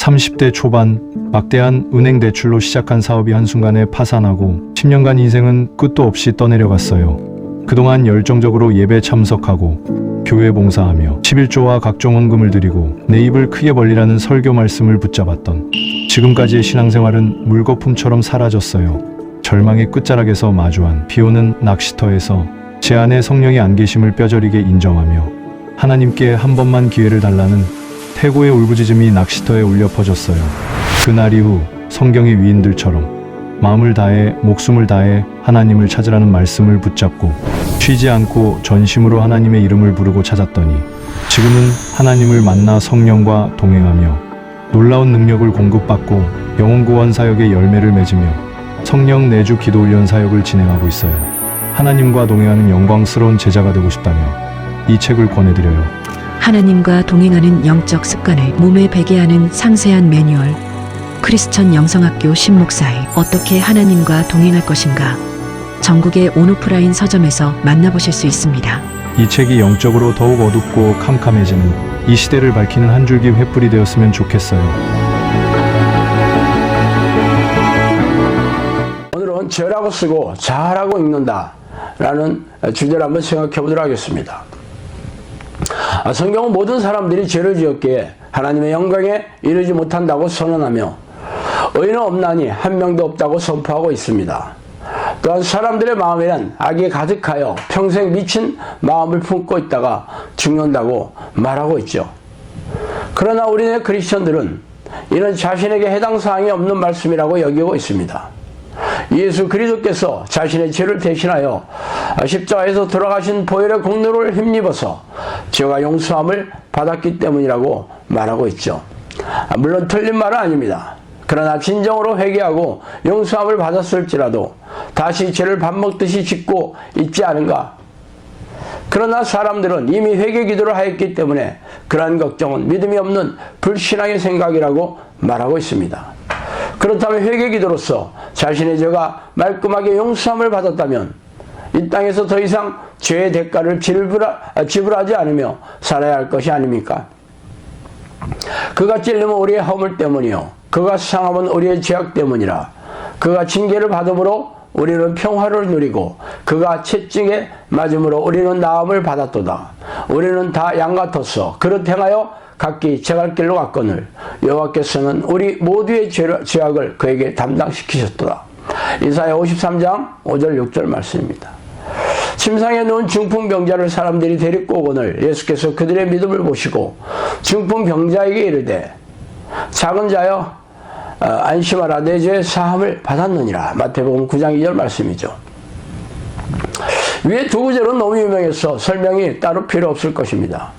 30대 초반 막대한 은행 대출로 시작한 사업이 한순간에 파산하고 10년간 인생은 끝도 없이 떠내려갔어요. 그동안 열정적으로 예배 참석하고 교회 봉사하며 11조와 각종 헌금을 드리고 내 입을 크게 벌리라는 설교 말씀을 붙잡았던 지금까지의 신앙생활은 물거품처럼 사라졌어요. 절망의 끝자락에서 마주한 비오는 낚시터에서 제 안에 성령의 안 계심을 뼈저리게 인정하며 하나님께 한 번만 기회를 달라는 태고의 울부짖음이 낚시터에 울려 퍼졌어요. 그날 이후 성경의 위인들처럼 마음을 다해 목숨을 다해 하나님을 찾으라는 말씀을 붙잡고 쉬지 않고 전심으로 하나님의 이름을 부르고 찾았더니 지금은 하나님을 만나 성령과 동행하며 놀라운 능력을 공급받고 영혼구원 사역의 열매를 맺으며 성령 내주 기도훈련 사역을 진행하고 있어요. 하나님과 동행하는 영광스러운 제자가 되고 싶다면 이 책을 권해드려요. 하나님과 동행하는 영적 습관을 몸에 배게 하는 상세한 매뉴얼. 크리스천 영성학교 신목사의 어떻게 하나님과 동행할 것인가. 전국의 온오프라인 서점에서 만나보실 수 있습니다. 이 책이 영적으로 더욱 어둡고 캄캄해지는 이 시대를 밝히는 한 줄기 횃불이 되었으면 좋겠어요. 오늘은 죄라고 쓰고 자라고 읽는다 라는 주제를 한번 생각해 보도록 하겠습니다. 성경은 모든 사람들이 죄를 지었기에 하나님의 영광에 이르지 못한다고 선언하며 의인은 없나니 한 명도 없다고 선포하고 있습니다. 또한 사람들의 마음에는 악이 가득하여 평생 미친 마음을 품고 있다가 죽는다고 말하고 있죠. 그러나 우리네 크리스천들은 이는 자신에게 해당 사항이 없는 말씀이라고 여기고 있습니다. 예수 그리스도께서 자신의 죄를 대신하여 십자가에서 돌아가신 보혈의 공로를 힘입어서 죄가 용서함을 받았기 때문이라고 말하고 있죠. 물론 틀린 말은 아닙니다. 그러나 진정으로 회개하고 용서함을 받았을지라도 다시 죄를 밥 먹듯이 짓고 있지 않은가? 그러나 사람들은 이미 회개 기도를 하였기 때문에 그러한 걱정은 믿음이 없는 불신앙의 생각이라고 말하고 있습니다. 그렇다면 회개 기도로서 자신의 죄가 말끔하게 용서함을 받았다면 이 땅에서 더 이상 죄의 대가를 지불하지 않으며 살아야 할 것이 아닙니까? 그가 찔림은 우리의 허물 때문이요 그가 상함은 우리의 죄악 때문이라. 그가 징계를 받음으로 우리는 평화를 누리고 그가 채찍에 맞음으로 우리는 나음을 받았도다. 우리는 다 양 같았어. 그릇 행하여 각기 제갈 길로 갔거늘 여호와께서는 우리 모두의 죄악을 그에게 담당시키셨도다. 이사야 53장 5절 6절 말씀입니다. 침상에 누운 중풍병자를 사람들이 데리고 오거늘 예수께서 그들의 믿음을 보시고 중풍병자에게 이르되 작은 자여 안심하라 내 죄의 사함을 받았느니라. 마태복음 9장 2절 말씀이죠. 위에 두 구절은 너무 유명해서 설명이 따로 필요 없을 것입니다.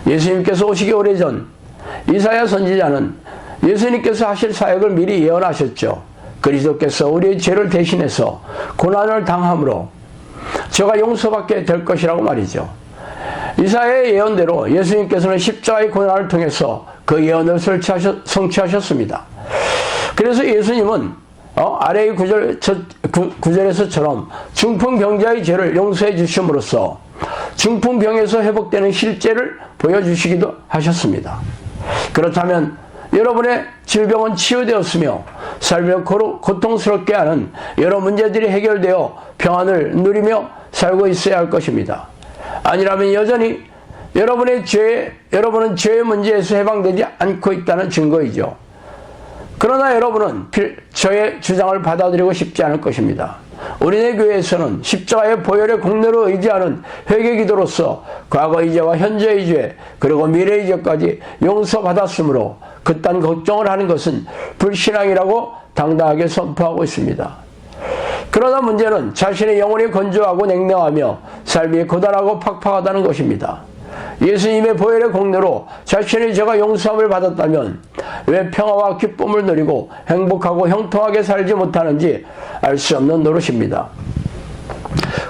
예수님께서 오시기 오래전 이사야 선지자는 예수님께서 하실 사역을 미리 예언하셨죠. 그리스도께서 우리의 죄를 대신해서 고난을 당함으로 죄가 용서받게 될 것이라고 말이죠. 이사야의 예언대로 예수님께서는 십자가의 고난을 통해서 그 예언을 성취하셨습니다. 그래서 예수님은 아래의 구절에서처럼 중풍병자의 죄를 용서해 주심으로써 중풍병에서 회복되는 실제를 보여주시기도 하셨습니다. 그렇다면 여러분의 질병은 치유되었으며 삶을 고통스럽게 하는 여러 문제들이 해결되어 평안을 누리며 살고 있어야 할 것입니다. 아니라면 여전히 여러분은 죄의 문제에서 해방되지 않고 있다는 증거이죠. 그러나 여러분은 저의 주장을 받아들이고 싶지 않을 것입니다. 우리네 교회에서는 십자가의 보혈의 공로를 의지하는 회개 기도로서 과거의 죄와 현재의 죄 그리고 미래의 죄까지 용서받았으므로 그딴 걱정을 하는 것은 불신앙이라고 당당하게 선포하고 있습니다. 그러나 문제는 자신의 영혼이 건조하고 냉랭하며 삶이 고단하고 팍팍하다는 것입니다. 예수님의 보혈의 공로로 자신의 죄가 용서함을 받았다면 왜 평화와 기쁨을 누리고 행복하고 형통하게 살지 못하는지 알 수 없는 노릇입니다.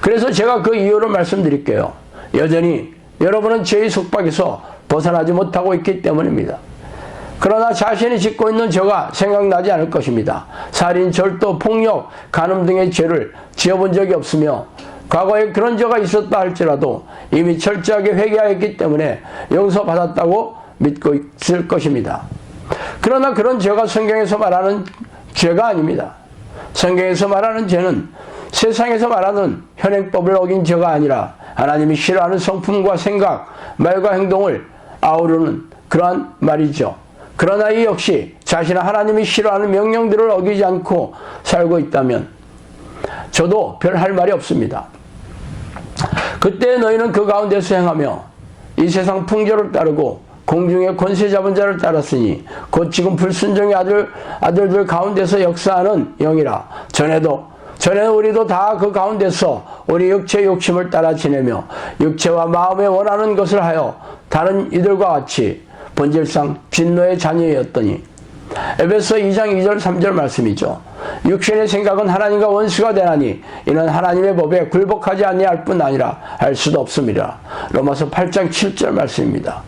그래서 제가 그 이유를 말씀드릴게요. 여전히 여러분은 죄의 속박에서 벗어나지 못하고 있기 때문입니다. 그러나 자신이 짓고 있는 죄가 생각나지 않을 것입니다. 살인, 절도, 폭력, 간음 등의 죄를 지어본 적이 없으며 과거에 그런 죄가 있었다 할지라도 이미 철저하게 회개하였기 때문에 용서받았다고 믿고 있을 것입니다. 그러나 그런 죄가 성경에서 말하는 죄가 아닙니다. 성경에서 말하는 죄는 세상에서 말하는 현행법을 어긴 죄가 아니라 하나님이 싫어하는 성품과 생각, 말과 행동을 아우르는 그러한 말이죠. 그러나 이 역시 자신은 하나님이 싫어하는 명령들을 어기지 않고 살고 있다면 저도 별 할 말이 없습니다. 그때 너희는 그 가운데서 행하며 이 세상 풍조를 따르고 공중의 권세 잡은 자를 따랐으니 곧 지금 불순종의 아들들 가운데서 역사하는 영이라. 전에는 우리도 다 그 가운데서 우리 육체의 욕심을 따라 지내며 육체와 마음에 원하는 것을 하여 다른 이들과 같이 본질상 진노의 자녀였더니. 에베소 2장 2절 3절 말씀이죠. 육신의 생각은 하나님과 원수가 되나니 이는 하나님의 법에 굴복하지 아니할 뿐 아니라 할 수도 없습니다. 로마서 8장 7절 말씀입니다.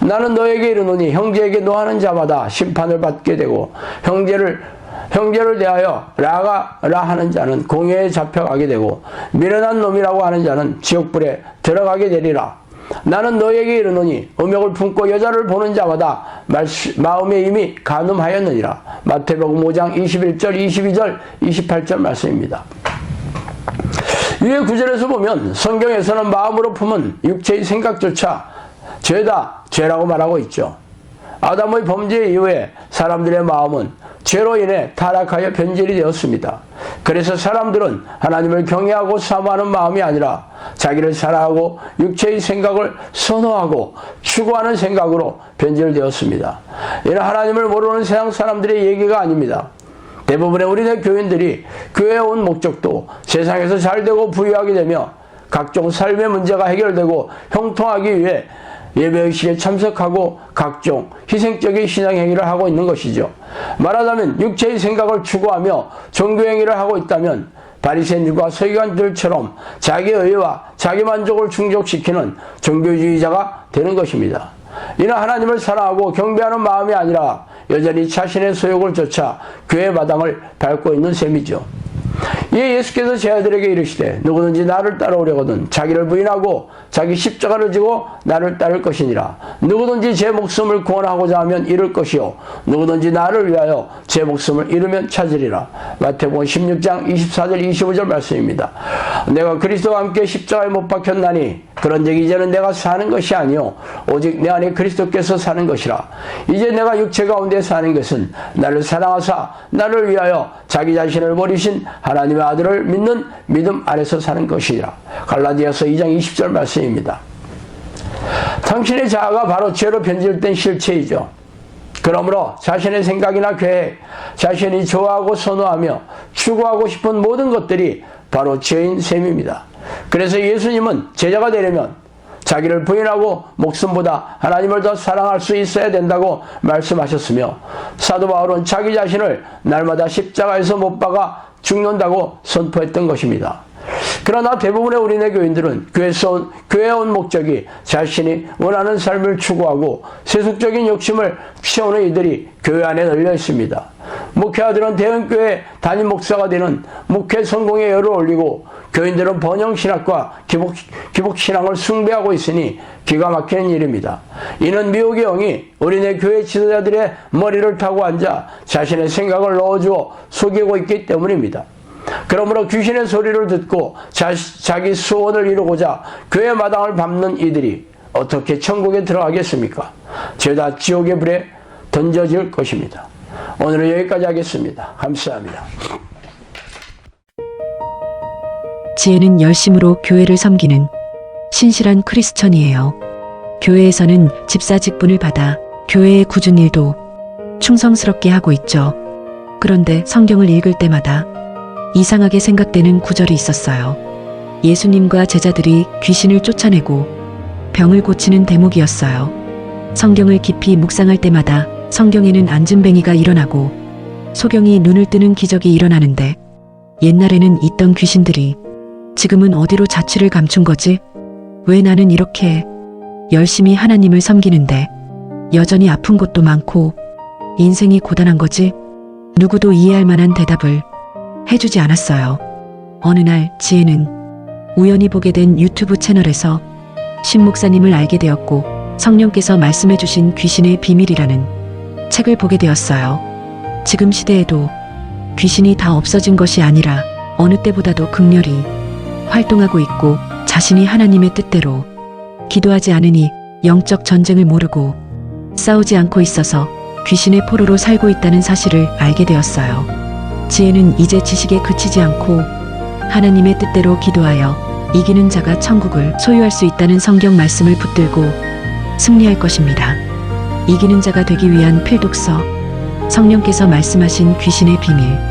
나는 너에게 이르노니 형제에게 노하는 자마다 심판을 받게 되고 형제를 대하여 라가 하는 자는 공회에 잡혀가게 되고 미련한 놈이라고 하는 자는 지옥불에 들어가게 되리라. 나는 너에게 이르노니 음욕을 품고 여자를 보는 자마다 마음에 이미 간음하였느니라. 마태복음 5장 21절 22절 28절 말씀입니다. 위에 구절에서 보면 성경에서는 마음으로 품은 육체의 생각조차 죄라고 말하고 있죠. 아담의 범죄 이후에 사람들의 마음은 죄로 인해 타락하여 변질이 되었습니다. 그래서 사람들은 하나님을 경외하고 사모하는 마음이 아니라 자기를 사랑하고 육체의 생각을 선호하고 추구하는 생각으로 변질되었습니다. 이는 하나님을 모르는 세상 사람들의 얘기가 아닙니다. 대부분의 우리네 교인들이 교회에 온 목적도 세상에서 잘되고 부유하게 되며 각종 삶의 문제가 해결되고 형통하기 위해 예배의식에 참석하고 각종 희생적인 신앙행위를 하고 있는 것이죠. 말하자면 육체의 생각을 추구하며 종교행위를 하고 있다면 바리새인들과 서기관들처럼 자기 의와 자기 만족을 충족시키는 종교주의자가 되는 것입니다. 이는 하나님을 사랑하고 경배하는 마음이 아니라 여전히 자신의 소욕을 쫓아 교회 마당을 밟고 있는 셈이죠. 이에 예수께서 제 아들에게 이르시되 누구든지 나를 따라오려거든 자기를 부인하고 자기 십자가를 지고 나를 따를 것이니라. 누구든지 제 목숨을 구원하고자 하면 잃을 것이요 누구든지 나를 위하여 제 목숨을 잃으면 찾으리라. 마태복음 16장 24절 25절 말씀입니다. 내가 그리스도와 함께 십자가에 못 박혔나니 그런즉 이제는 내가 사는 것이 아니요 오직 내 안에 그리스도께서 사는 것이라. 이제 내가 육체 가운데 사는 것은 나를 사랑하사 나를 위하여 자기 자신을 버리신 하나님의 아들을 믿는 믿음 안에서 사는 것이라. 갈라디아서 2장 20절 말씀입니다. 당신의 자아가 바로 죄로 변질된 실체이죠. 그러므로 자신의 생각이나 계획, 자신이 좋아하고 선호하며 추구하고 싶은 모든 것들이 바로 죄인 셈입니다. 그래서 예수님은 제자가 되려면 자기를 부인하고 목숨보다 하나님을 더 사랑할 수 있어야 된다고 말씀하셨으며 사도 바울은 자기 자신을 날마다 십자가에서 못 박아 죽는다고 선포했던 것입니다. 그러나 대부분의 우리네 교인들은 교회에 온 목적이 자신이 원하는 삶을 추구하고 세속적인 욕심을 피워오는 이들이 교회 안에 널려 있습니다. 목회자들은 대형교회 담임 목사가 되는 목회 성공의 열을 올리고 교인들은 번영신학과 기복신앙을 숭배하고 있으니 기가 막히는 일입니다. 이는 미혹의 영이 우리네 교회 지도자들의 머리를 타고 앉아 자신의 생각을 넣어주어 속이고 있기 때문입니다. 그러므로 귀신의 소리를 듣고 자기 소원을 이루고자 교회 마당을 밟는 이들이 어떻게 천국에 들어가겠습니까? 죄다 지옥의 불에 던져질 것입니다. 오늘은 여기까지 하겠습니다. 감사합니다. 지혜는 열심으로 교회를 섬기는 신실한 크리스천이에요. 교회에서는 집사 직분을 받아 교회의 굳은 일도 충성스럽게 하고 있죠. 그런데 성경을 읽을 때마다 이상하게 생각되는 구절이 있었어요. 예수님과 제자들이 귀신을 쫓아내고 병을 고치는 대목이었어요. 성경을 깊이 묵상할 때마다 성경에는 안진뱅이가 일어나고 소경이 눈을 뜨는 기적이 일어나는데 옛날에는 있던 귀신들이 지금은 어디로 자취를 감춘 거지? 왜 나는 이렇게 열심히 하나님을 섬기는데 여전히 아픈 것도 많고 인생이 고단한 거지? 누구도 이해할 만한 대답을 해주지 않았어요. 어느 날 지혜는 우연히 보게 된 유튜브 채널에서 신 목사님을 알게 되었고 성령께서 말씀해 주신 귀신의 비밀이라는 책을 보게 되었어요. 지금 시대에도 귀신이 다 없어진 것이 아니라 어느 때보다도 극렬히 활동하고 있고 자신이 하나님의 뜻대로 기도하지 않으니 영적 전쟁을 모르고 싸우지 않고 있어서 귀신의 포로로 살고 있다는 사실을 알게 되었어요. 지혜는 이제 지식에 그치지 않고 하나님의 뜻대로 기도하여 이기는 자가 천국을 소유할 수 있다는 성경 말씀을 붙들고 승리할 것입니다. 이기는 자가 되기 위한 필독서, 성령께서 말씀하신 귀신의 비밀.